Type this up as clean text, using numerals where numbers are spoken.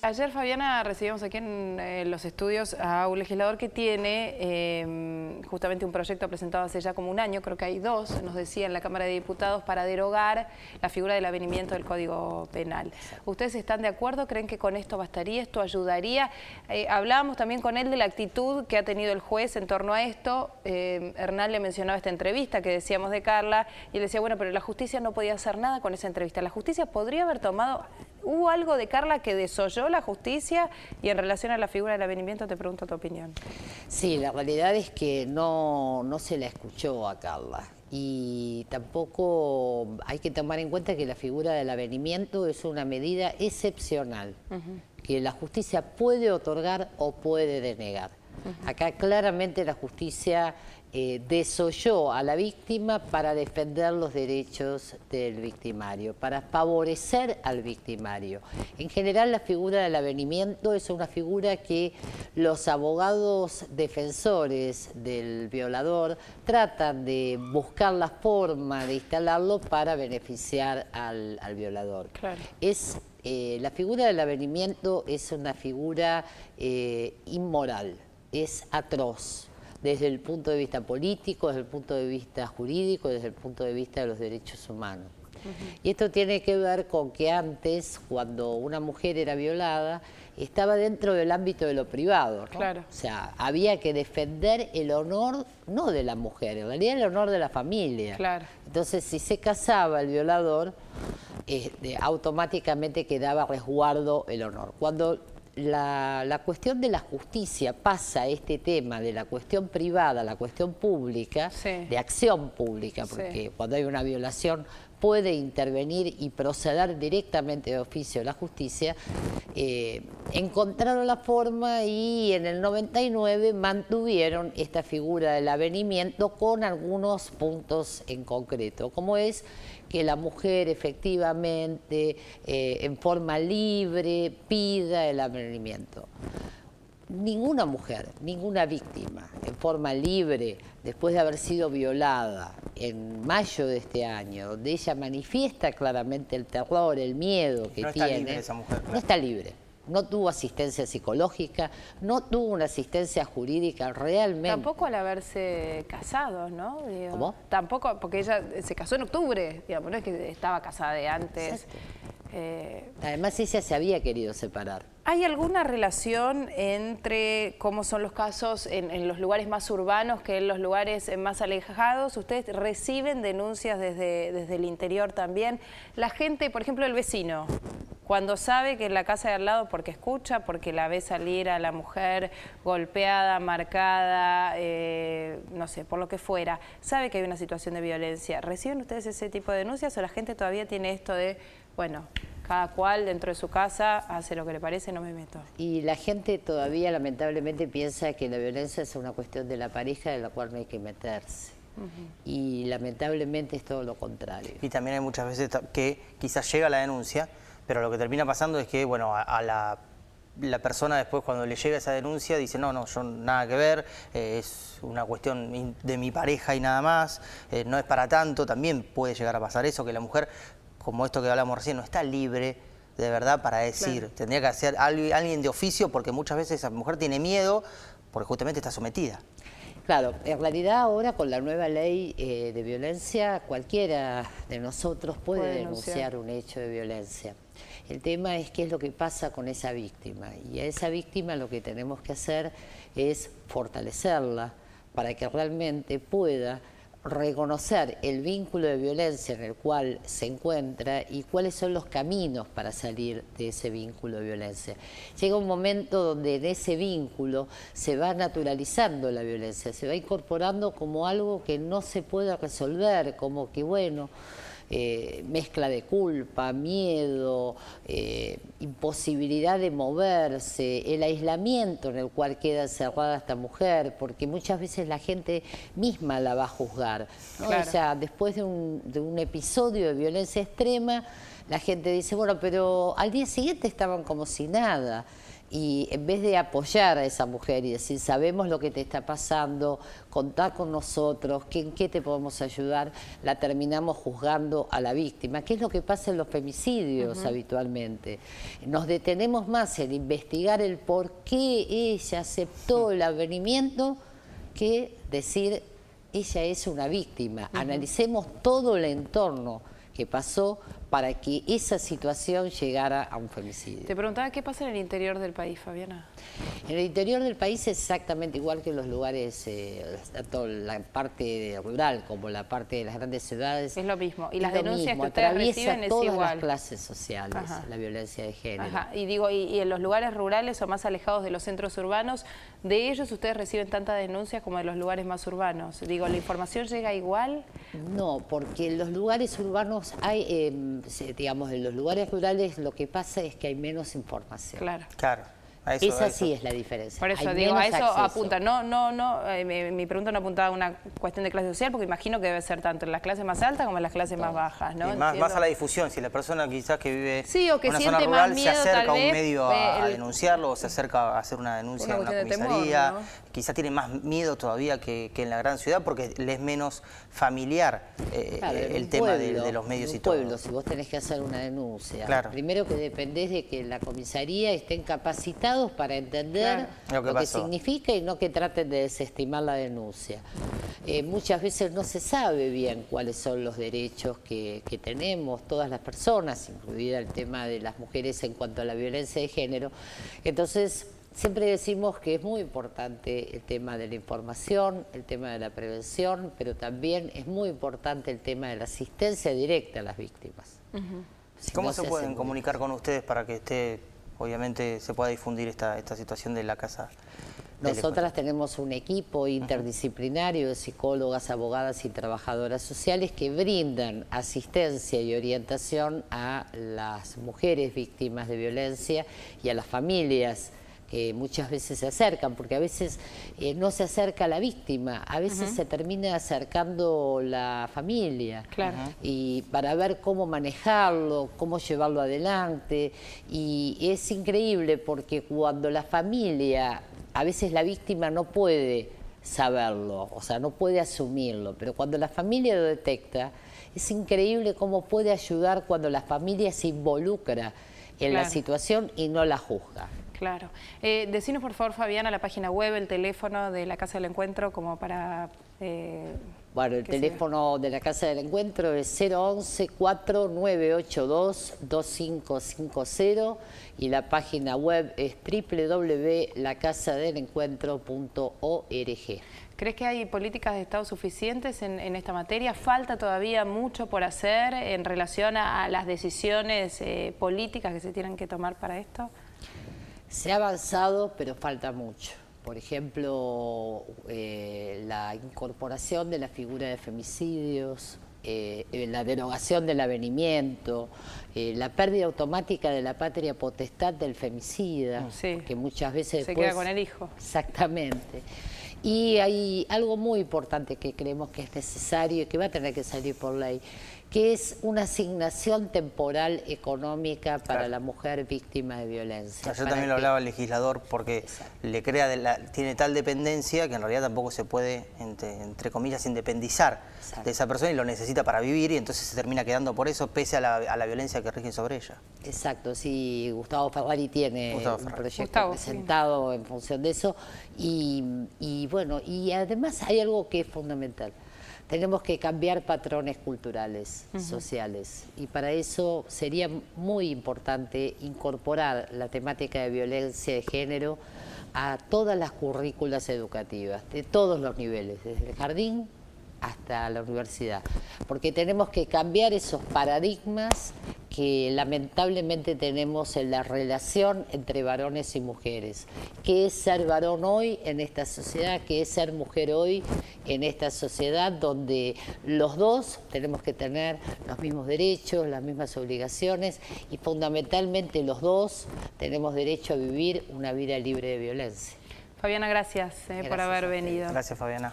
Ayer, Fabiana, recibimos aquí en los estudios a un legislador que tiene justamente un proyecto presentado hace ya como un año, creo que hay dos, nos decía en la Cámara de Diputados, para derogar la figura del avenimiento del Código Penal. ¿Ustedes están de acuerdo? ¿Creen que con esto bastaría? ¿Esto ayudaría? Hablábamos también con él de la actitud que ha tenido el juez en torno a esto. Hernán le mencionaba esta entrevista que decíamos de Carla y le decía, bueno, pero la justicia no podía hacer nada con esa entrevista. La justicia podría haber tomado... ¿Hubo algo de Carla que desoyó la justicia? Y en relación a la figura del avenimiento te pregunto tu opinión. Sí, la realidad es que no se la escuchó a Carla. Y tampoco hay que tomar en cuenta que la figura del avenimiento es una medida excepcional, que la justicia puede otorgar o puede denegar. Acá claramente la justicia desoyó a la víctima para defender los derechos del victimario, para favorecer al victimario. En general, la figura del avenimiento es una figura que los abogados defensores del violador tratan de buscar la forma de instalarlo para beneficiar al violador. Claro. La figura del avenimiento es una figura inmoral, es atroz, desde el punto de vista político, desde el punto de vista jurídico, desde el punto de vista de los derechos humanos. Y esto tiene que ver con que antes, cuando una mujer era violada, estaba dentro del ámbito de lo privado, ¿no? Claro. O sea, había que defender el honor, no de la mujer, en realidad el honor de la familia. Claro. Entonces, si se casaba el violador, automáticamente quedaba a resguardo el honor. Cuando la cuestión de la justicia pasa a este tema de la cuestión privada a la cuestión pública, sí, de acción pública, porque sí, cuando hay una violación puede intervenir y proceder directamente de oficio la justicia, encontraron la forma y en el 99 mantuvieron esta figura del avenimiento con algunos puntos en concreto, como es que la mujer efectivamente en forma libre pida el avenimiento. Ninguna mujer, ninguna víctima en forma libre, después de haber sido violada en mayo de este año, donde ella manifiesta claramente el terror, el miedo que tiene. No está libre esa mujer. Claro. No está libre. No tuvo asistencia psicológica, no tuvo una asistencia jurídica realmente. Tampoco al haberse casado, ¿no? Digo, ¿cómo? Tampoco, porque ella se casó en octubre, digamos, no es que estaba casada de antes. Además, ella se había querido separar. ¿Hay alguna relación entre cómo son los casos en los lugares más urbanos que en los lugares más alejados? ¿Ustedes reciben denuncias desde el interior también? La gente, por ejemplo, el vecino, cuando sabe que en la casa de al lado, porque escucha, porque la ve salir a la mujer golpeada, marcada, no sé, por lo que fuera, sabe que hay una situación de violencia, ¿reciben ustedes ese tipo de denuncias o la gente todavía tiene esto de, bueno, cada cual dentro de su casa hace lo que le parece, no me meto? Y la gente todavía lamentablemente piensa que la violencia es una cuestión de la pareja de la cual no hay que meterse. Y lamentablemente es todo lo contrario. Y también hay muchas veces que quizás llega la denuncia, pero lo que termina pasando es que, bueno, a la persona después cuando le llega esa denuncia dice, no, yo nada que ver, es una cuestión de mi pareja y nada más, no es para tanto. También puede llegar a pasar eso, que la mujer, como esto que hablamos recién, no está libre de verdad para decir. Claro. Tendría que ser alguien de oficio, porque muchas veces esa mujer tiene miedo porque justamente está sometida. Claro, en realidad ahora con la nueva ley de violencia, cualquiera de nosotros puede denunciar un hecho de violencia. El tema es qué es lo que pasa con esa víctima, y a esa víctima lo que tenemos que hacer es fortalecerla para que realmente pueda reconocer el vínculo de violencia en el cual se encuentra y cuáles son los caminos para salir de ese vínculo de violencia. Llega un momento donde en ese vínculo se va naturalizando la violencia, se va incorporando como algo que no se puede resolver, como que bueno, mezcla de culpa, miedo, imposibilidad de moverse, el aislamiento en el cual queda encerrada esta mujer, porque muchas veces la gente misma la va a juzgar, ¿no? Claro. O sea, después de un episodio de violencia extrema, la gente dice, bueno, pero al día siguiente estaban como si nada. Y en vez de apoyar a esa mujer y decir, sabemos lo que te está pasando, contá con nosotros, en qué te podemos ayudar, la terminamos juzgando a la víctima, que es lo que pasa en los femicidios habitualmente. Nos detenemos más en investigar el por qué ella aceptó el avenimiento que decir, ella es una víctima. Analicemos todo el entorno que pasó para que esa situación llegara a un femicidio. Te preguntaba qué pasa en el interior del país, Fabiana. En el interior del país es exactamente igual que en los lugares, tanto la parte rural como la parte de las grandes ciudades. Es lo mismo. Y las denuncias que ustedes reciben es igual. Atraviesa todas las clases sociales, la violencia de género. Y digo, y en los lugares rurales o más alejados de los centros urbanos, ¿de ellos ustedes reciben tantas denuncias como de los lugares más urbanos? Digo, ¿la información llega igual? No, porque en los lugares urbanos hay, digamos, en los lugares rurales lo que pasa es que hay menos información. Claro. Claro. Esa sí es la diferencia. Por eso hay digo, a eso acceso. apunta. Mi pregunta no apuntaba a una cuestión de clase social, porque imagino que debe ser tanto en las clases más altas como en las clases más bajas, ¿no? Y más a la difusión, si la persona quizás que vive o que en una siente zona rural más se miedo, acerca a un tal vez, medio a denunciarlo, o se acerca a hacer una denuncia en una comisaría, temor, ¿no? Quizás tiene más miedo todavía que en la gran ciudad porque le es menos familiar el tema de los medios y todo. Pueblo, si vos tenés que hacer una denuncia, claro. Primero que dependés de que la comisaría estén capacitados para entender lo que significa y no que traten de desestimar la denuncia. Muchas veces no se sabe bien cuáles son los derechos que tenemos todas las personas, incluida el tema de las mujeres en cuanto a la violencia de género. Entonces, siempre decimos que es muy importante el tema de la información, el tema de la prevención, pero también es muy importante el tema de la asistencia directa a las víctimas. ¿Cómo se pueden comunicar con ustedes para que obviamente se pueda difundir esta situación de la casa? Nosotras tenemos un equipo interdisciplinario de psicólogas, abogadas y trabajadoras sociales que brindan asistencia y orientación a las mujeres víctimas de violencia y a las familias que muchas veces se acercan, porque a veces no se acerca la víctima, a veces se termina acercando la familia, y para ver cómo manejarlo, cómo llevarlo adelante, y es increíble porque cuando la familia, a veces la víctima no puede saberlo, o sea, no puede asumirlo, pero cuando la familia lo detecta, es increíble cómo puede ayudar cuando la familia se involucra en la situación y no la juzga. Claro. Decinos, por favor, Fabiana, la página web, el teléfono de la Casa del Encuentro, como para... Bueno, el teléfono de la Casa del Encuentro es 011-4982-2550 y la página web es www.lacasadelencuentro.org. ¿Crees que hay políticas de Estado suficientes en esta materia? ¿Falta todavía mucho por hacer en relación a las decisiones políticas que se tienen que tomar para esto? Se ha avanzado, pero falta mucho. Por ejemplo, la incorporación de la figura de femicidios, la derogación del avenimiento, la pérdida automática de la patria potestad del femicida, que muchas veces se queda con el hijo. Exactamente. Y hay algo muy importante que creemos que es necesario y que va a tener que salir por ley, que es una asignación temporal económica para la mujer víctima de violencia. Ayer también lo hablaba el legislador porque le crea tiene tal dependencia que en realidad tampoco se puede, entre comillas, independizar de esa persona y lo necesita para vivir y entonces se termina quedando por eso pese a la violencia que rige sobre ella. Exacto, sí, Gustavo Ferrari tiene un proyecto presentado en función de eso y bueno, y además hay algo que es fundamental. Tenemos que cambiar patrones culturales, sociales, y para eso sería muy importante incorporar la temática de violencia de género a todas las currículas educativas, de todos los niveles, desde el jardín hasta la universidad, porque tenemos que cambiar esos paradigmas que lamentablemente tenemos en la relación entre varones y mujeres. ¿Qué es ser varón hoy en esta sociedad? ¿Qué es ser mujer hoy en esta sociedad donde los dos tenemos que tener los mismos derechos, las mismas obligaciones y fundamentalmente los dos tenemos derecho a vivir una vida libre de violencia? Fabiana, gracias por haber venido. Gracias, Fabiana.